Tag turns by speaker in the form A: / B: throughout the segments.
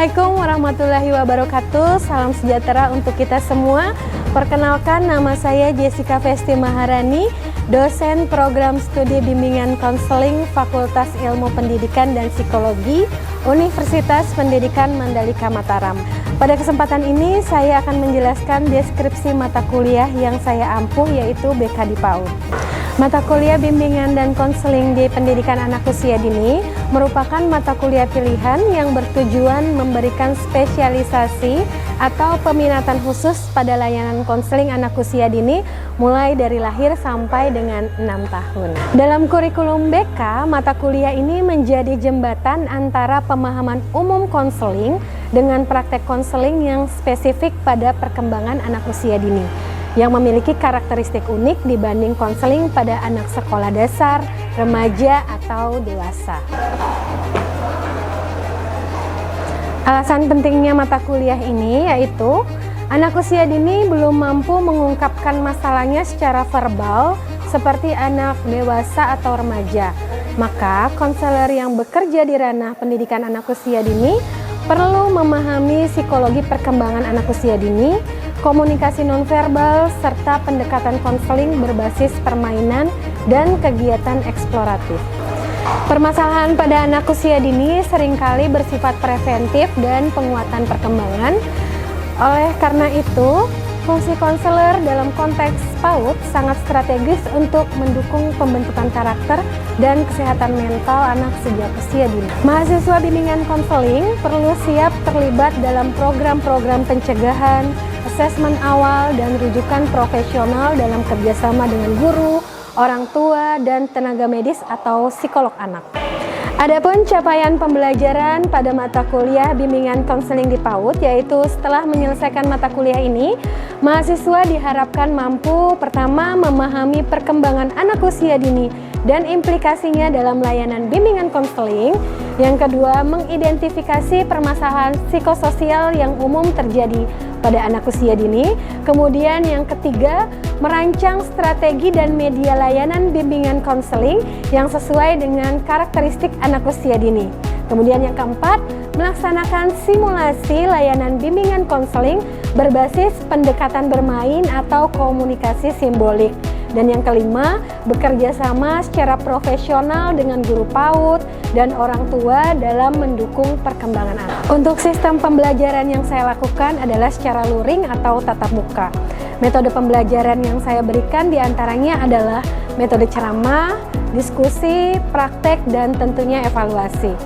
A: Assalamualaikum warahmatullahi wabarakatuh. Salam sejahtera untuk kita semua. Perkenalkan, nama saya Jessica Festi Maharani, dosen program studi bimbingan konseling Fakultas Ilmu Pendidikan dan Psikologi Universitas Pendidikan Mandalika Mataram. Pada kesempatan ini saya akan menjelaskan deskripsi mata kuliah yang saya ampuh, yaitu BK di PAUD. Mata kuliah bimbingan dan konseling di pendidikan anak usia dini merupakan mata kuliah pilihan yang bertujuan memberikan spesialisasi atau peminatan khusus pada layanan konseling anak usia dini mulai dari lahir sampai dengan 6 tahun. Dalam kurikulum BK, mata kuliah ini menjadi jembatan antara pemahaman umum konseling dengan praktek konseling yang spesifik pada perkembangan anak usia dini, yang memiliki karakteristik unik dibanding konseling pada anak sekolah dasar, remaja, atau dewasa. Alasan pentingnya mata kuliah ini yaitu anak usia dini belum mampu mengungkapkan masalahnya secara verbal seperti anak dewasa atau remaja. Maka konselor yang bekerja di ranah pendidikan anak usia dini perlu memahami psikologi perkembangan anak usia dini, komunikasi nonverbal, serta pendekatan konseling berbasis permainan dan kegiatan eksploratif. Permasalahan pada anak usia dini seringkali bersifat preventif dan penguatan perkembangan. Oleh karena itu, fungsi konselor dalam konteks PAUD sangat strategis untuk mendukung pembentukan karakter dan kesehatan mental anak sejak usia dini. Mahasiswa bimbingan konseling perlu siap terlibat dalam program-program pencegahan, asesmen awal, dan rujukan profesional dalam kerjasama dengan guru, orang tua, dan tenaga medis atau psikolog anak. Adapun capaian pembelajaran pada mata kuliah bimbingan konseling di PAUD, yaitu setelah menyelesaikan mata kuliah ini, mahasiswa diharapkan mampu pertama memahami perkembangan anak usia dini dan implikasinya dalam layanan bimbingan konseling. Yang kedua, mengidentifikasi permasalahan psikososial yang umum terjadi pada anak usia dini. Kemudian yang ketiga, merancang strategi dan media layanan bimbingan konseling yang sesuai dengan karakteristik anak usia dini. Kemudian yang keempat, melaksanakan simulasi layanan bimbingan konseling berbasis pendekatan bermain atau komunikasi simbolik. Dan yang kelima, bekerja sama secara profesional dengan guru PAUD dan orang tua dalam mendukung perkembangan anak. Untuk sistem pembelajaran yang saya lakukan adalah secara luring atau tatap muka. Metode pembelajaran yang saya berikan diantaranya adalah metode ceramah, diskusi, praktek, dan tentunya evaluasi.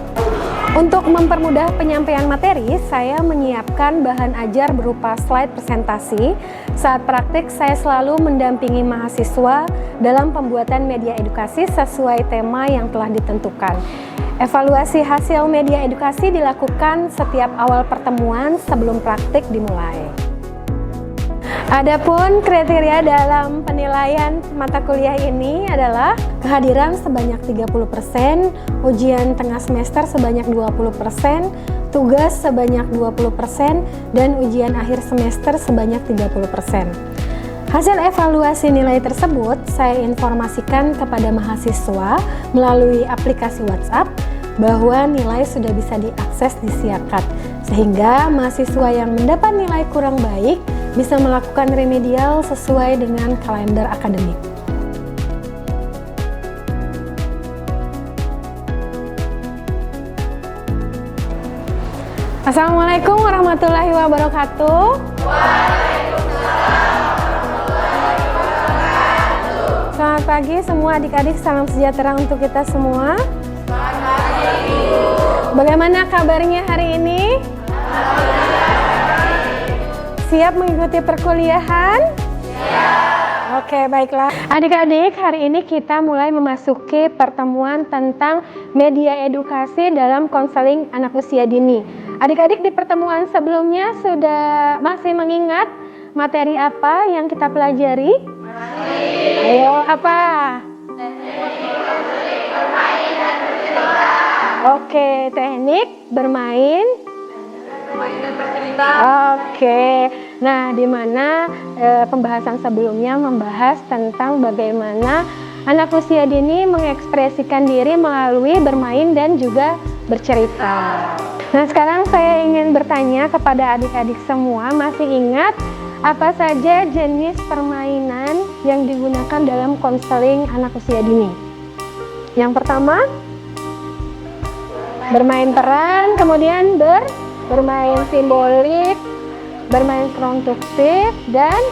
A: Untuk mempermudah penyampaian materi, saya menyiapkan bahan ajar berupa slide presentasi. Saat praktik, saya selalu mendampingi mahasiswa dalam pembuatan media edukasi sesuai tema yang telah ditentukan. Evaluasi hasil media edukasi dilakukan setiap awal pertemuan sebelum praktik dimulai. Adapun kriteria dalam penilaian mata kuliah ini adalah kehadiran sebanyak 30%, ujian tengah semester sebanyak 20%, tugas sebanyak 20%, dan ujian akhir semester sebanyak 30%. Hasil evaluasi nilai tersebut saya informasikan kepada mahasiswa melalui aplikasi WhatsApp bahwa nilai sudah bisa diakses di Siakat, sehingga mahasiswa yang mendapat nilai kurang baik bisa melakukan remedial sesuai dengan kalender akademik. Assalamualaikum warahmatullahi wabarakatuh. Selamat pagi semua adik-adik, salam sejahtera untuk kita semua. Selamat pagi, Ibu. Bagaimana kabarnya hari ini? Siap mengikuti perkuliahan? Siap. Oke, baiklah. Adik-adik, hari ini kita mulai memasuki pertemuan tentang media edukasi dalam konseling anak usia dini. Adik-adik di pertemuan sebelumnya sudah masih mengingat materi apa yang kita pelajari? Masih. Ayo, apa? Teknik bermain dan bercerita. Oke, teknik bermain dan bercerita. Oke. Nah, di mana pembahasan sebelumnya membahas tentang bagaimana anak usia dini mengekspresikan diri melalui bermain dan juga bercerita. Nah, sekarang saya ingin bertanya kepada adik-adik semua, masih ingat apa saja jenis permainan yang digunakan dalam konseling anak usia dini? Yang pertama, bermain peran, kemudian bermain simbolik, bermain konstruktif, dan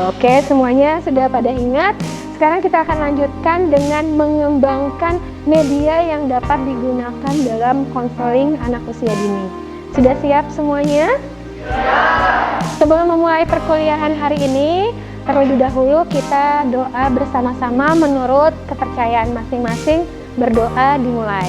A: oke, semuanya sudah pada ingat. Sekarang kita akan lanjutkan dengan mengembangkan media yang dapat digunakan dalam konseling anak usia dini. Sudah siap semuanya? Sebelum memulai perkuliahan hari ini, terlebih dahulu kita doa bersama-sama menurut kepercayaan masing-masing. Berdoa dimulai.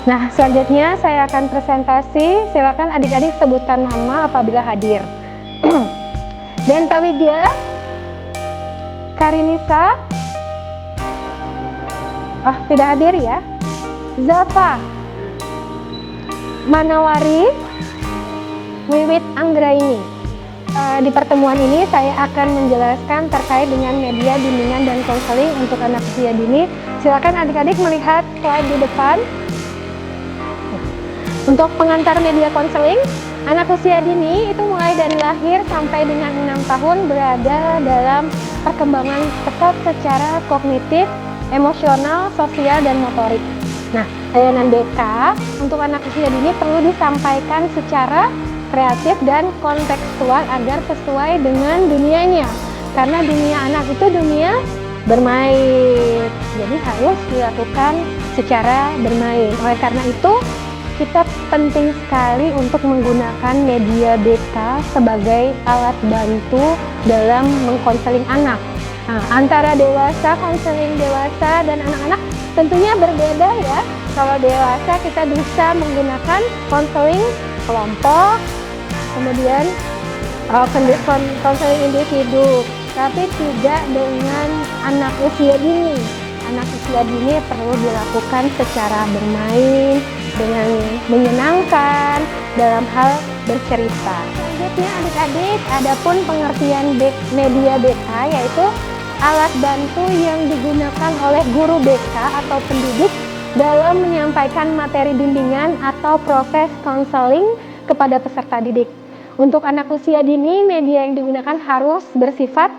A: Nah, selanjutnya saya akan presentasi. Silakan adik-adik sebutkan nama apabila hadir. Denta Widya, Karinisa, tidak hadir ya. Zafa, Manawari, Wiwit Anggraini. Di pertemuan ini saya akan menjelaskan terkait dengan media bimbingan dan konseling untuk anak usia dini. Silakan adik-adik melihat slide di depan. Untuk pengantar media konseling, anak usia dini itu mulai dari lahir sampai dengan 6 tahun berada dalam perkembangan pesat secara kognitif, emosional, sosial, dan motorik. Nah, layanan BK untuk anak usia dini perlu disampaikan secara kreatif dan kontekstual agar sesuai dengan dunianya. Karena dunia anak itu dunia bermain, jadi harus dilakukan secara bermain. Oleh karena itu, kita penting sekali untuk menggunakan media BK sebagai alat bantu dalam mengkonseling anak. Nah, antara dewasa, konseling dewasa dan anak-anak tentunya berbeda ya. Kalau dewasa kita bisa menggunakan konseling kelompok, kemudian konseling individu, tapi tidak dengan anak usia dini. Anak usia dini perlu dilakukan secara bermain, dengan menyenangkan dalam hal bercerita. Selanjutnya adik-adik, adapun pengertian media BK yaitu alat bantu yang digunakan oleh guru BK atau pendidik dalam menyampaikan materi bimbingan atau proses konseling kepada peserta didik. Untuk anak usia dini, media yang digunakan harus bersifat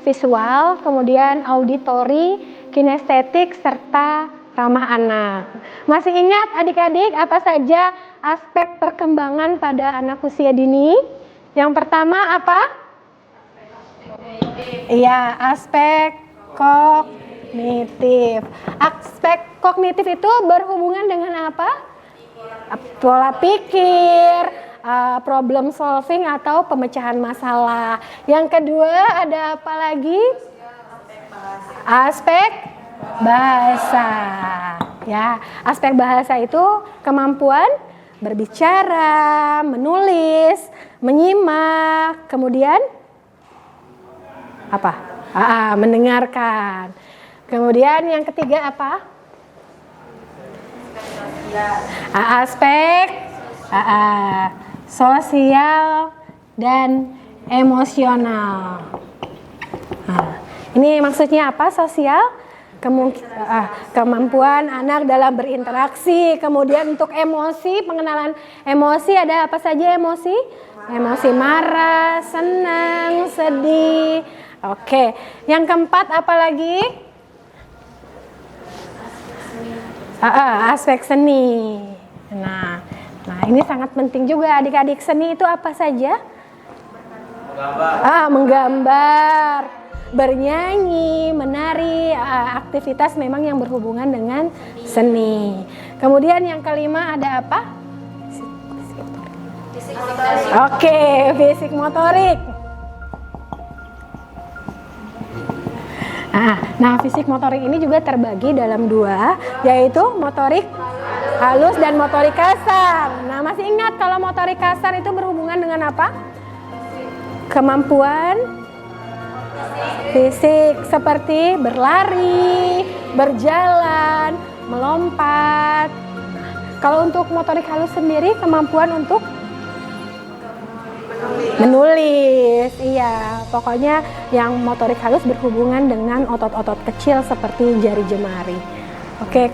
A: visual, kemudian auditori, kinestetik, serta ramah anak. Masih ingat adik-adik apa saja aspek perkembangan pada anak usia dini? Yang pertama apa? Iya, aspek kognitif. Aspek kognitif itu berhubungan dengan apa? Pola pikir, problem solving atau pemecahan masalah. Yang kedua ada apa lagi? Aspek bahasa. Ya, aspek bahasa itu kemampuan berbicara, menulis, menyimak, kemudian apa? Mendengarkan. Kemudian yang ketiga apa? Aspek sosial dan emosional. Ini maksudnya apa? Sosial? Kemampuan anak dalam berinteraksi. Kemudian untuk emosi, pengenalan emosi, ada apa saja emosi? Emosi marah, senang, sedih. Oke, yang keempat apa lagi? Aspek seni. Nah ini sangat penting juga adik-adik. Seni itu apa saja? Menggambar, bernyanyi, menari, aktivitas memang yang berhubungan dengan seni. Kemudian yang kelima ada apa? Fisik motorik. Nah, fisik motorik ini juga terbagi dalam dua, yaitu motorik halus dan motorik kasar. Nah, masih ingat kalau motorik kasar itu berhubungan dengan apa? Kemampuan fisik seperti berlari, berjalan, melompat. Kalau untuk motorik halus sendiri, kemampuan untuk Menulis, iya. Pokoknya yang motorik halus berhubungan dengan otot-otot kecil seperti jari jemari. Oke,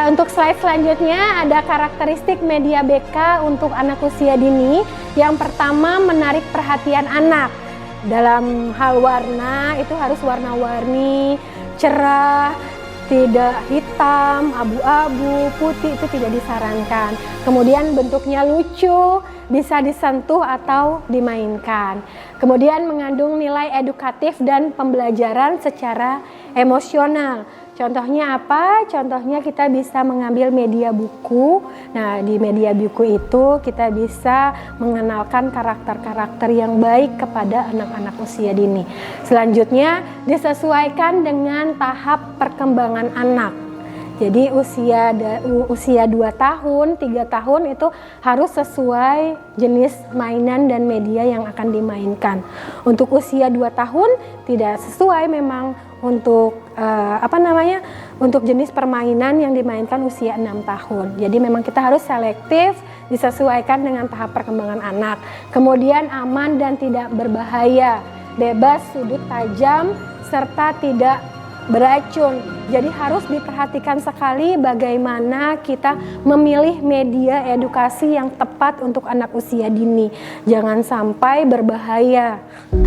A: untuk slide selanjutnya ada karakteristik media BK untuk anak usia dini. Yang pertama, menarik perhatian anak. Dalam hal warna, itu harus warna-warni, cerah, tidak hitam, abu-abu, putih, itu tidak disarankan. Kemudian bentuknya lucu, bisa disentuh atau dimainkan. Kemudian mengandung nilai edukatif dan pembelajaran secara emosional. Contohnya apa? Contohnya kita bisa mengambil media buku. Nah, di media buku itu kita bisa mengenalkan karakter-karakter yang baik kepada anak-anak usia dini. Selanjutnya disesuaikan dengan tahap perkembangan anak. Jadi usia 2 tahun, 3 tahun itu harus sesuai jenis mainan dan media yang akan dimainkan. Untuk usia 2 tahun tidak sesuai memang untuk untuk jenis permainan yang dimainkan usia 6 tahun. Jadi memang kita harus selektif, disesuaikan dengan tahap perkembangan anak. Kemudian aman dan tidak berbahaya, bebas sudut tajam serta tidak beracun. Jadi harus diperhatikan sekali bagaimana kita memilih media edukasi yang tepat untuk anak usia dini. Jangan sampai berbahaya.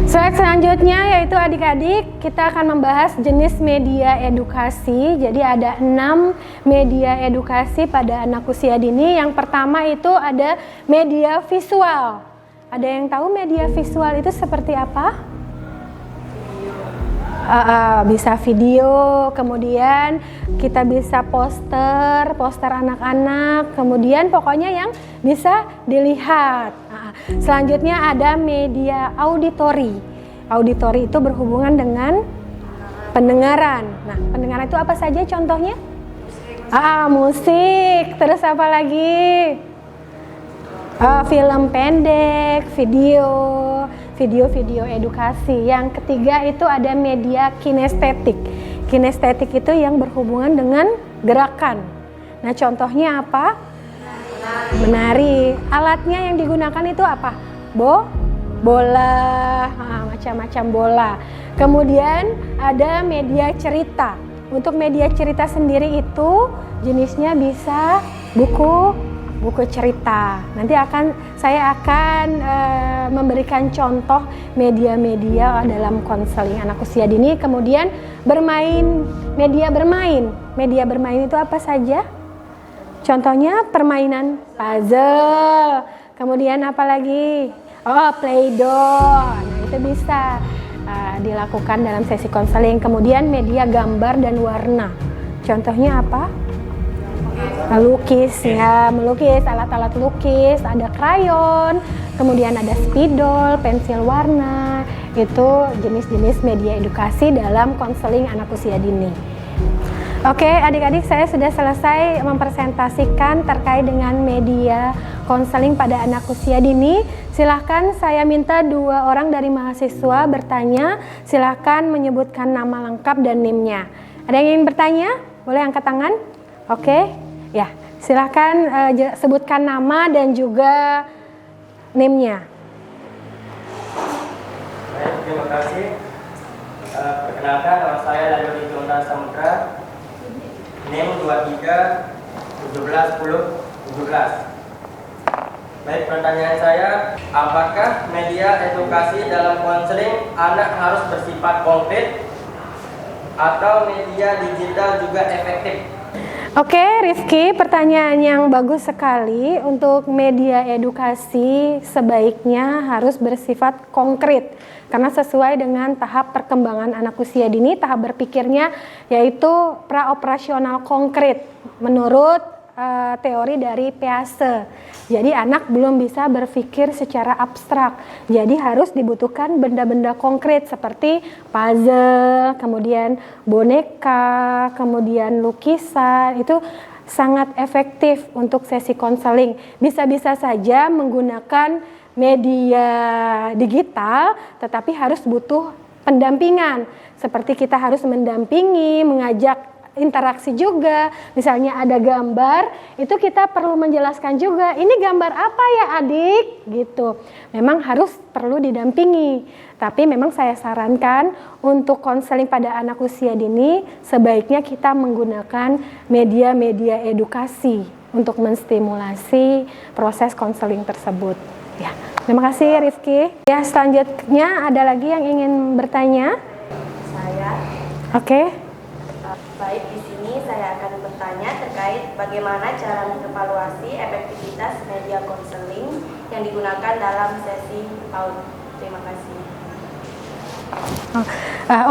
A: Slide selanjutnya yaitu adik-adik, kita akan membahas jenis media edukasi. Jadi ada 6 media edukasi pada anak usia dini. Yang pertama itu ada media visual. Ada yang tahu media visual itu seperti apa? Bisa video, kemudian kita bisa poster anak-anak, kemudian pokoknya yang bisa dilihat. Selanjutnya ada media auditori. Auditori itu berhubungan dengan pendengaran. Nah, pendengaran itu apa saja contohnya? Musik, terus apa lagi? Film pendek, video edukasi. Yang ketiga itu ada media kinestetik. Kinestetik itu yang berhubungan dengan gerakan. Nah, contohnya apa? Menari. Alatnya yang digunakan itu apa? Bola, macam-macam bola. Kemudian ada media cerita. Untuk media cerita sendiri itu jenisnya bisa buku cerita. Nanti saya akan memberikan contoh media-media dalam konseling anak usia dini. Kemudian media bermain itu apa saja? Contohnya permainan puzzle. Kemudian apa lagi? Play-doh. Nah, itu bisa dilakukan dalam sesi konseling. Kemudian media gambar dan warna. Contohnya apa? Melukis, alat-alat lukis, ada krayon, kemudian ada spidol, pensil warna. Itu jenis-jenis media edukasi dalam konseling anak usia dini. Oke, adik-adik, saya sudah selesai mempresentasikan terkait dengan media konseling pada anak usia dini. Silahkan saya minta 2 orang dari mahasiswa bertanya. Silahkan menyebutkan nama lengkap dan NIM-nya. Ada yang ingin bertanya? Boleh angkat tangan? Oke, ya, silahkan sebutkan nama dan juga NIM-nya.
B: Baik, terima kasih. Perkenalkan, nama saya Layuri Jonta Samudra, NIM 23 17 10 17. Baik, pertanyaan saya, apakah media edukasi dalam konseling anak harus bersifat konkret atau media digital juga efektif?
A: Oke, Rifki, pertanyaan yang bagus sekali. Untuk media edukasi sebaiknya harus bersifat konkret karena sesuai dengan tahap perkembangan anak usia dini. Tahap berpikirnya yaitu praoperasional konkret menurut teori dari Pease. Jadi anak belum bisa berpikir secara abstrak. Jadi harus dibutuhkan benda-benda konkret seperti puzzle, kemudian boneka, kemudian lukisan. Itu sangat efektif untuk sesi konseling. Bisa-bisa saja menggunakan media digital, tetapi harus butuh pendampingan. Seperti kita harus mendampingi, mengajak interaksi juga. Misalnya ada gambar, itu kita perlu menjelaskan juga, ini gambar apa ya adik? Gitu. Memang harus perlu didampingi. Tapi memang saya sarankan untuk konseling pada anak usia dini, sebaiknya kita menggunakan media-media edukasi untuk menstimulasi proses konseling tersebut. Ya, terima kasih Rifki. Ya, selanjutnya ada lagi yang ingin bertanya?
C: Saya.
A: Oke.
C: Baik, di sini saya akan bertanya terkait bagaimana cara mengevaluasi efektivitas media konseling yang digunakan dalam sesi PAUD. Terima kasih.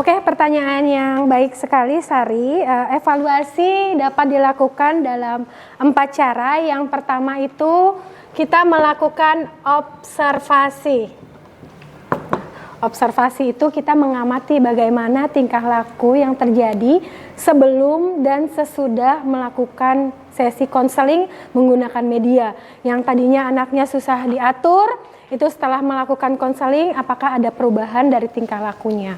A: Oke, pertanyaan yang baik sekali Sari. Evaluasi dapat dilakukan dalam 4 cara. Yang pertama itu kita melakukan observasi. Observasi itu kita mengamati bagaimana tingkah laku yang terjadi sebelum dan sesudah melakukan sesi konseling menggunakan media. Yang tadinya anaknya susah diatur, itu setelah melakukan konseling apakah ada perubahan dari tingkah lakunya.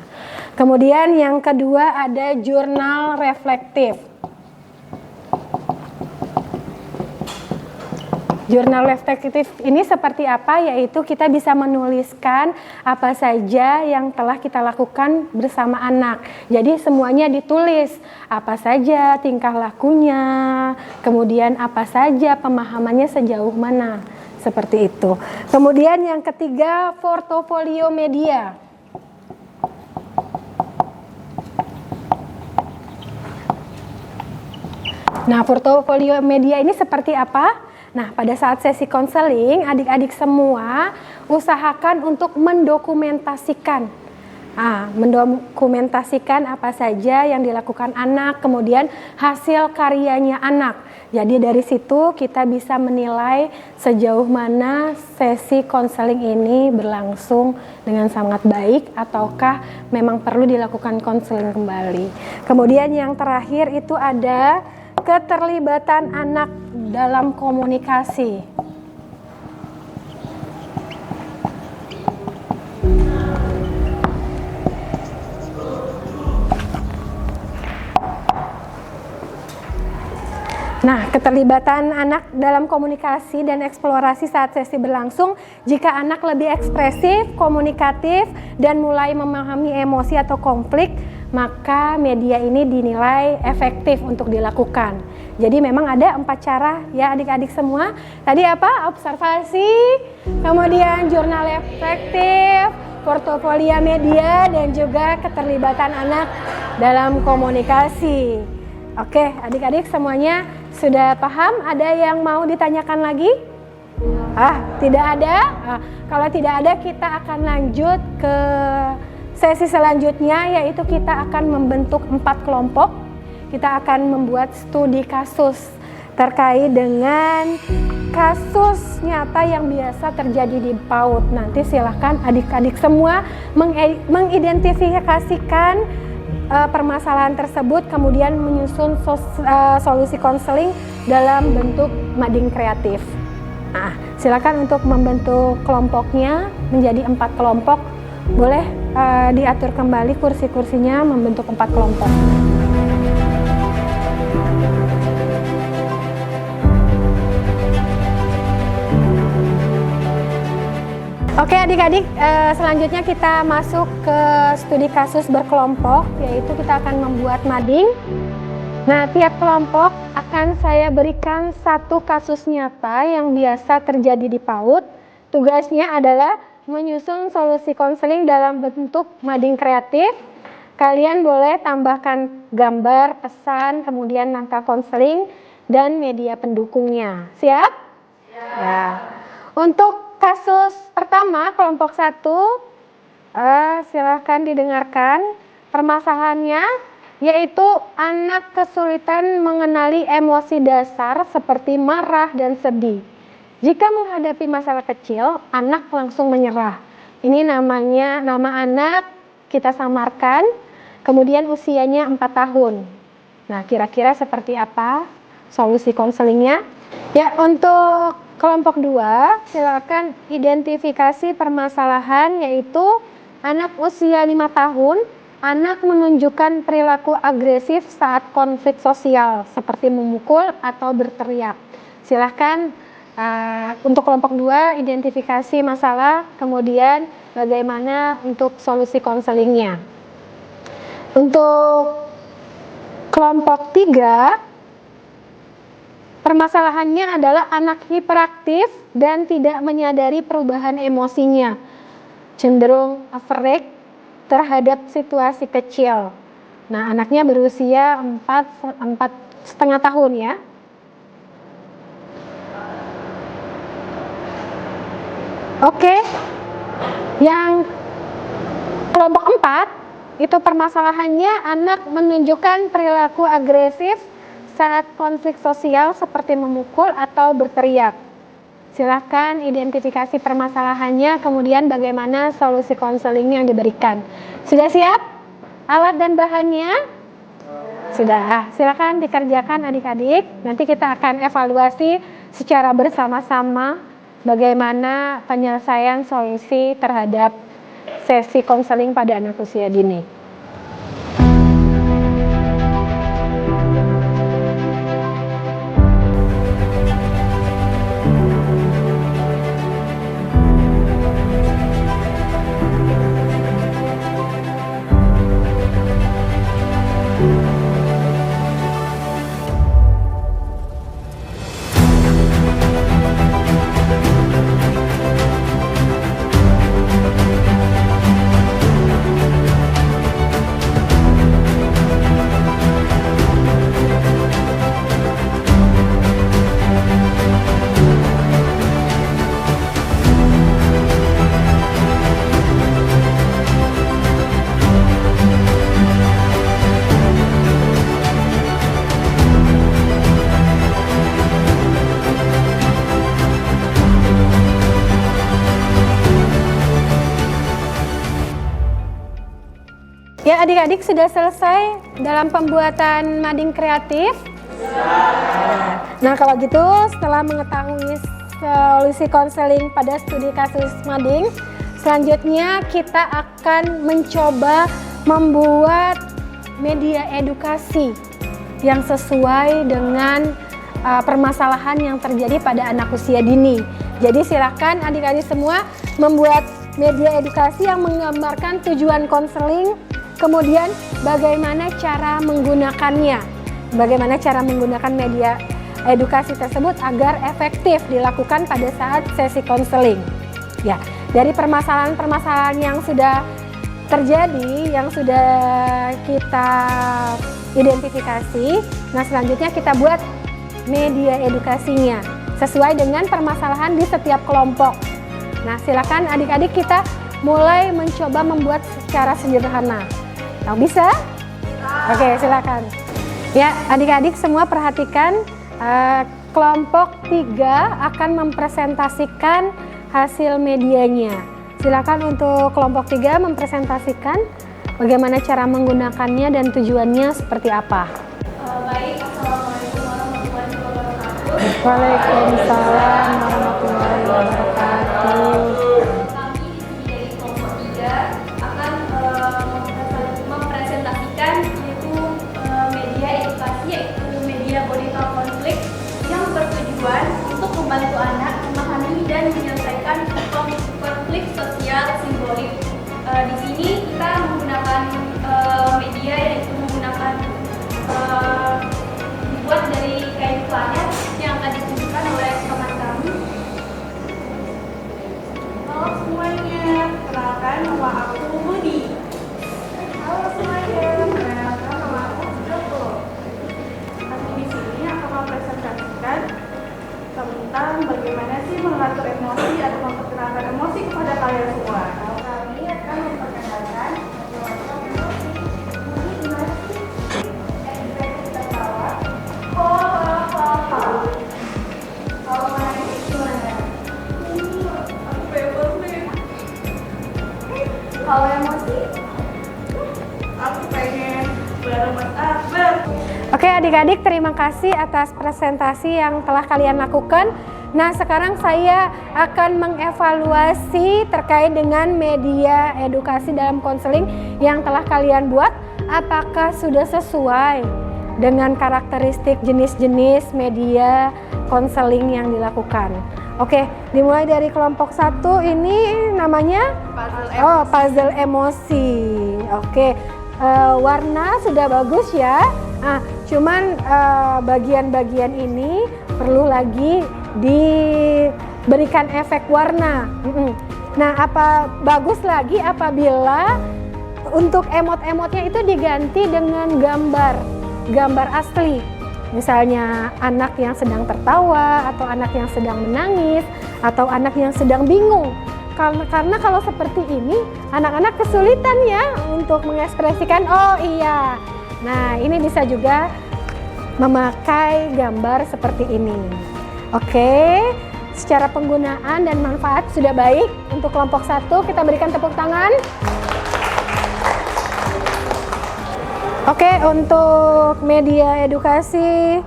A: Kemudian yang kedua ada jurnal reflektif. Jurnal reflektif ini seperti apa? Yaitu kita bisa menuliskan apa saja yang telah kita lakukan bersama anak. Jadi semuanya ditulis, apa saja tingkah lakunya, kemudian apa saja pemahamannya sejauh mana. Seperti itu. Kemudian yang ketiga, portofolio media. Nah, portofolio media ini seperti apa? Nah, pada saat sesi konseling, adik-adik semua usahakan untuk mendokumentasikan. Mendokumentasikan apa saja yang dilakukan anak, kemudian hasil karyanya anak. Jadi dari situ kita bisa menilai sejauh mana sesi konseling ini berlangsung dengan sangat baik ataukah memang perlu dilakukan konseling kembali. Kemudian yang terakhir itu ada keterlibatan anak dalam komunikasi. Nah, keterlibatan anak dalam komunikasi dan eksplorasi saat sesi berlangsung, jika anak lebih ekspresif, komunikatif, dan mulai memahami emosi atau konflik, maka media ini dinilai efektif untuk dilakukan. Jadi memang ada 4 cara ya adik-adik semua. Tadi apa? Observasi, kemudian jurnal efektif, portofolio media, dan juga keterlibatan anak dalam komunikasi. Oke, adik-adik semuanya sudah paham? Ada yang mau ditanyakan lagi? Tidak ada? Kalau tidak ada, kita akan lanjut ke sesi selanjutnya, yaitu kita akan membentuk 4 kelompok. Kita akan membuat studi kasus terkait dengan kasus nyata yang biasa terjadi di PAUD. Nanti silahkan adik-adik semua mengidentifikasikan permasalahan tersebut, kemudian menyusun solusi konseling dalam bentuk mading kreatif. Silakan untuk membentuk kelompoknya menjadi 4 kelompok. Boleh diatur kembali kursi-kursinya membentuk 4 kelompok. Oke adik-adik, selanjutnya kita masuk ke studi kasus berkelompok, yaitu kita akan membuat mading. Nah, tiap kelompok akan saya berikan 1 kasus nyata yang biasa terjadi di PAUD. Tugasnya adalah menyusun solusi konseling dalam bentuk mading kreatif. Kalian boleh tambahkan gambar, pesan, kemudian naskah konseling, dan media pendukungnya. Siap? Ya. Untuk kasus pertama, kelompok 1, silahkan didengarkan permasalahannya, yaitu anak kesulitan mengenali emosi dasar seperti marah dan sedih. Jika menghadapi masalah kecil, anak langsung menyerah. Ini nama anak kita samarkan, kemudian usianya 4 tahun. Nah, kira-kira seperti apa solusi konselingnya? Ya, untuk kelompok 2, silakan identifikasi permasalahan, yaitu anak usia 5 tahun anak menunjukkan perilaku agresif saat konflik sosial seperti memukul atau berteriak. Silahkan untuk kelompok 2 identifikasi masalah, kemudian bagaimana untuk solusi konselingnya. Untuk kelompok 3, permasalahannya adalah anak hiperaktif dan tidak menyadari perubahan emosinya, cenderung aferik terhadap situasi kecil. Nah, anaknya berusia 4,5 tahun ya. Oke, yang kelompok 4 itu permasalahannya anak menunjukkan perilaku agresif saat konflik sosial seperti memukul atau berteriak. Silakan identifikasi permasalahannya, kemudian bagaimana solusi konseling yang diberikan. Sudah siap? Alat dan bahannya? Sudah. Silakan dikerjakan adik-adik. Nanti kita akan evaluasi secara bersama-sama bagaimana penyelesaian solusi terhadap sesi konseling pada anak usia dini. Ya, adik-adik sudah selesai dalam pembuatan mading kreatif? Nah, kalau gitu setelah mengetahui solusi konseling pada studi kasus mading, selanjutnya kita akan mencoba membuat media edukasi yang sesuai dengan permasalahan yang terjadi pada anak usia dini. Jadi silakan adik-adik semua membuat media edukasi yang menggambarkan tujuan konseling, kemudian bagaimana cara menggunakannya, bagaimana cara menggunakan media edukasi tersebut agar efektif dilakukan pada saat sesi konseling. Ya, dari permasalahan-permasalahan yang sudah terjadi, yang sudah kita identifikasi, nah selanjutnya kita buat media edukasinya sesuai dengan permasalahan di setiap kelompok. Nah, silakan adik-adik kita mulai mencoba membuat secara sederhana. Nah, bisa? Oke, silakan. Ya, adik-adik semua perhatikan, kelompok 3 akan mempresentasikan hasil medianya. Silakan untuk kelompok 3 mempresentasikan bagaimana cara menggunakannya dan tujuannya seperti apa.
C: Baik, Assalamualaikum warahmatullahi wabarakatuh.
A: Waalaikumsalam warahmatullahi wabarakatuh.
C: Kami di sini dari kelompok 3 akan mempresentasikan yaitu media edukasi, yaitu media body konflik yang bertujuan untuk membantu anak memahami dan menyelesaikan konflik sosial simbolik. Di sini kita menggunakan media yaitu menggunakan dibuat dari kain planet yang akan ditunjukkan oleh teman kami. Halo semuanya, kenalkan nama aku Budi. Halo semuanya, kenalkan nama aku Joko. Kami di sini akan mempresentasikan tentang bagaimana sih mengatur emosi atau memperkenalkan emosi kepada kalian semua. Kami akan memperkenalkan mengatur emosi. Budi gimana sih? Kita tawa. Kalau menangis gimana? Aku bebas nih. Kalau emosi? Aku pengen bareng Mas Akbar.
A: Oke adik-adik, terima kasih atas presentasi yang telah kalian lakukan. Nah, sekarang saya akan mengevaluasi terkait dengan media edukasi dalam konseling yang telah kalian buat. Apakah sudah sesuai dengan karakteristik jenis-jenis media konseling yang dilakukan? Oke, dimulai dari kelompok 1 ini namanya puzzle emosi. Oke, warna sudah bagus ya. Nah, cuman bagian-bagian ini perlu lagi diberikan efek warna. Nah, apa bagus lagi apabila untuk emot-emotnya itu diganti dengan gambar asli. Misalnya anak yang sedang tertawa, atau anak yang sedang menangis, atau anak yang sedang bingung. Karena kalau seperti ini, anak-anak kesulitan ya untuk mengekspresikan, oh iya. Nah, ini bisa juga memakai gambar seperti ini. Oke, secara penggunaan dan manfaat sudah baik. Untuk kelompok 1, kita berikan tepuk tangan. Oke, untuk media edukasi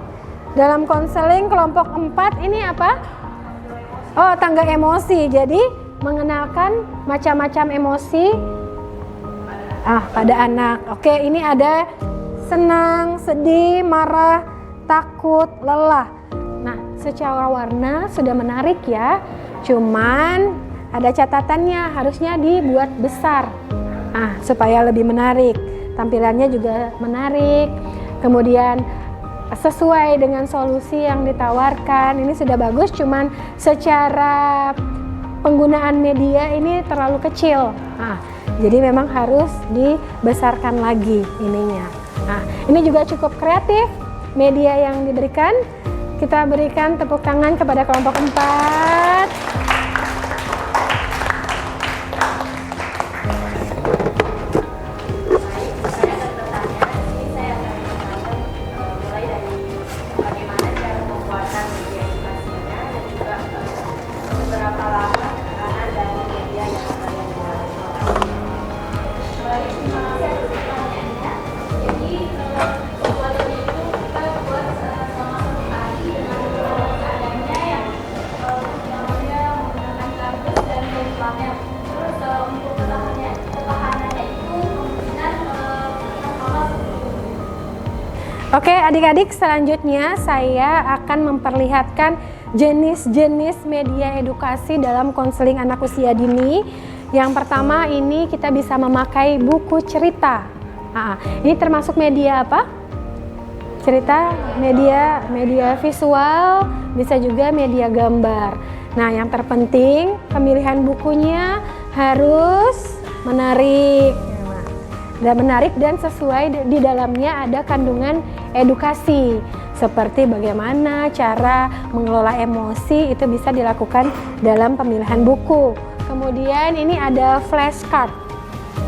A: dalam konseling kelompok 4 ini apa? Oh, tangga emosi. Jadi mengenalkan macam-macam emosi pada anak. Oke, ini ada senang, sedih, marah, takut, lelah. Nah, secara warna sudah menarik ya. Cuman ada catatannya, harusnya dibuat besar. Supaya lebih menarik. Tampilannya juga menarik. Kemudian sesuai dengan solusi yang ditawarkan. Ini sudah bagus, cuman secara penggunaan media ini terlalu kecil. Jadi memang harus dibesarkan lagi ininya. Ini juga cukup kreatif media yang diberikan. Kita berikan tepuk tangan kepada kelompok 4. Oke, adik-adik, selanjutnya saya akan memperlihatkan jenis-jenis media edukasi dalam konseling anak usia dini. Yang pertama ini kita bisa memakai buku cerita. Ini termasuk media apa? Cerita, media visual, bisa juga media gambar. Nah, yang terpenting pemilihan bukunya harus menarik. Dan sesuai, di dalamnya ada kandungan edukasi seperti bagaimana cara mengelola emosi, itu bisa dilakukan dalam pemilihan buku. Kemudian ini ada flashcard.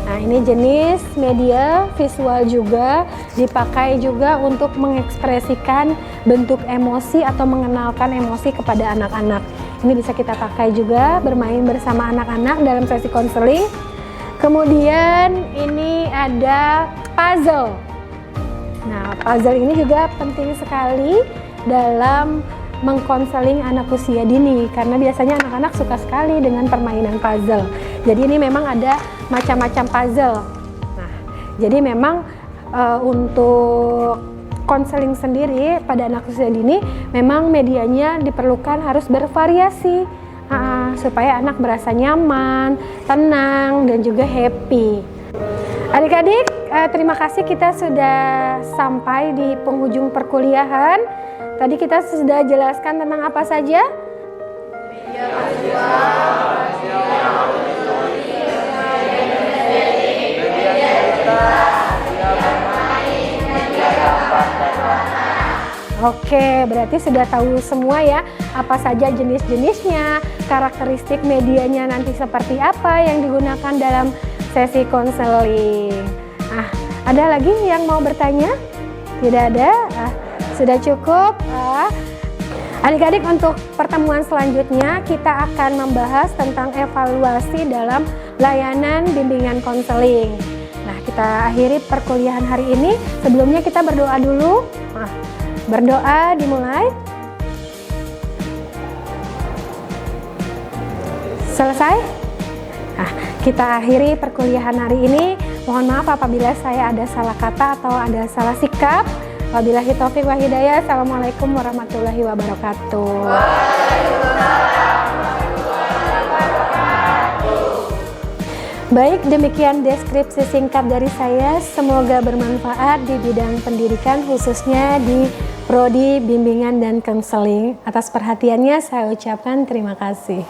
A: Nah, ini jenis media visual juga, dipakai juga untuk mengekspresikan bentuk emosi atau mengenalkan emosi kepada anak-anak. Ini bisa kita pakai juga bermain bersama anak-anak dalam sesi konseling. Kemudian ini ada puzzle. Nah, puzzle ini juga penting sekali dalam mengkonseling anak usia dini, karena biasanya anak-anak suka sekali dengan permainan puzzle. Jadi ini memang ada macam-macam puzzle. Nah, jadi memang untuk konseling sendiri pada anak usia dini memang medianya diperlukan harus bervariasi. Supaya anak merasa nyaman, tenang, dan juga happy. Adik-adik, terima kasih, kita sudah sampai di penghujung perkuliahan. Tadi kita sudah jelaskan tentang apa saja? Media visual, Oke, berarti sudah tahu semua ya apa saja jenis-jenisnya, karakteristik medianya nanti seperti apa yang digunakan dalam sesi konseling. Ada lagi yang mau bertanya? Tidak ada? Sudah cukup? Adik-adik, untuk pertemuan selanjutnya kita akan membahas tentang evaluasi dalam layanan bimbingan konseling. Nah, kita akhiri perkuliahan hari ini. Sebelumnya kita berdoa dulu. Berdoa dimulai. Selesai? Nah, kita akhiri perkuliahan hari ini. Mohon maaf apabila saya ada salah kata atau ada salah sikap. Wabillahi taufik wa hidayah. Assalamualaikum warahmatullahi wabarakatuh. Baik, demikian deskripsi singkat dari saya. Semoga bermanfaat di bidang pendidikan, khususnya di Prodi Bimbingan dan Konseling. Atas perhatiannya saya ucapkan terima kasih.